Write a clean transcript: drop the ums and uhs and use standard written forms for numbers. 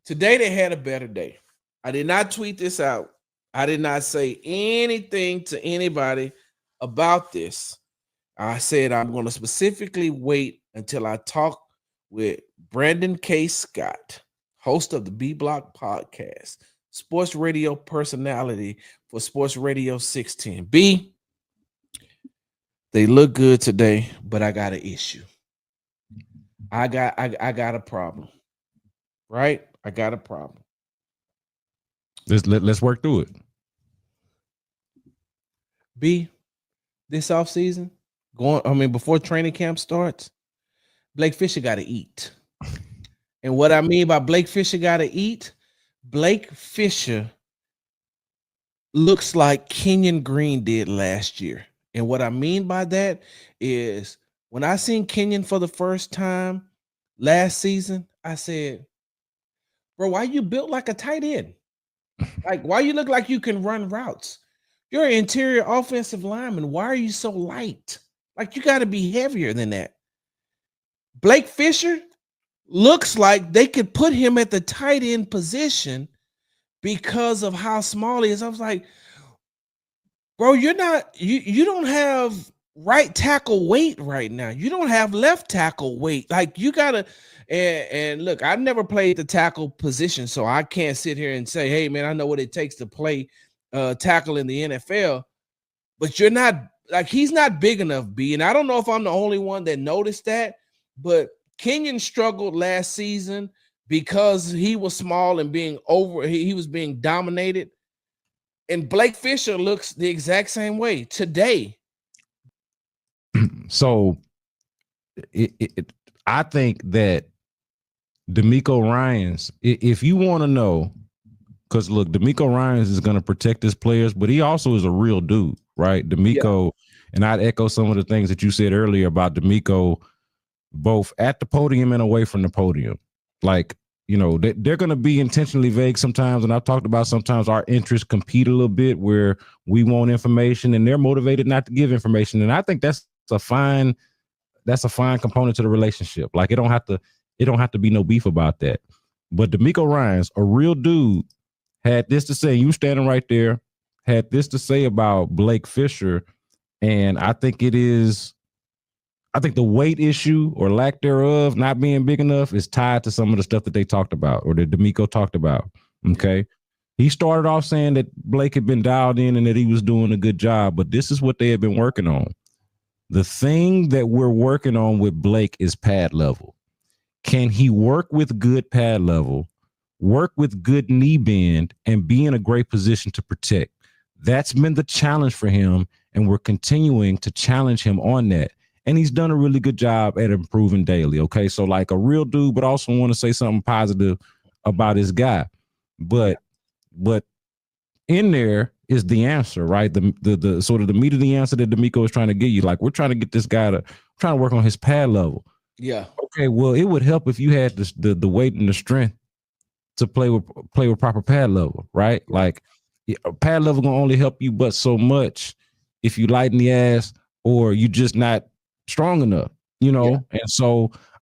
Today they had a better day. I did not tweet this out. I did not say anything to anybody about this. I said I'm going to specifically wait until I talk with Brandon K. Scott, host of the B Block podcast, sports radio personality for Sports Radio 610. B, they look good today, but I got an issue. I got a problem. Right? I got a problem. Let's work through it. B, this offseason, before training camp starts, Blake Fisher got to eat. And what I mean by Blake Fisher got to eat, Blake Fisher looks like Kenyon Green did last year. And what I mean by that is when I seen Kenyon for the first time last season, I said, bro, why you built like a tight end? Like, why you look like you can run routes? You're an interior offensive lineman. Why are you so light? Like, you got to be heavier than that. Blake Fisher looks like they could put him at the tight end position because of how small he is. I was like, bro, you don't have right tackle weight right now. You don't have left tackle weight. Like, you gotta, and look, I never played the tackle position, so I can't sit here and say, hey man, I know what it takes to play tackle in the NFL. But you're not, like, he's not big enough, B. And I don't know if I'm the only one that noticed that, but Kenyon struggled last season because he was small and he was being dominated. And Blake Fisher looks the exact same way today. So I think that DeMeco Ryans, if you want to know, because look, DeMeco Ryans is going to protect his players, but he also is a real dude, right? DeMeco, and I'd echo some of the things that you said earlier about DeMeco, both at the podium and away from the podium. Like, you know, they're going to be intentionally vague sometimes. And I've talked about sometimes our interests compete a little bit where we want information and they're motivated not to give information. And I think that's a fine component to the relationship. Like, it don't have to be no beef about that. But DeMeco Ryans, a real dude, had this to say. You standing right there, had this to say about Blake Fisher. And I think the weight issue or lack thereof not being big enough is tied to some of the stuff that they talked about or that DeMeco talked about. Okay. He started off saying that Blake had been dialed in and that he was doing a good job, but this is what they had been working on. The thing that we're working on with Blake is pad level. Can he work with good pad level, work with good knee bend, and be in a great position to protect? That's been the challenge for him, and we're continuing to challenge him on that. And he's done a really good job at improving daily. Okay. So, like, a real dude, but also want to say something positive about his guy. But in there is the answer, right? The sort of the meat of the answer that DeMeco is trying to get you. Like, we're trying to get this guy trying to work on his pad level. Yeah. Okay. Well, it would help if you had the weight and the strength to play with proper pad level, right? Like, pad level gonna only help you but so much if you lighten the ass or you just not strong enough, you know? Yeah. And so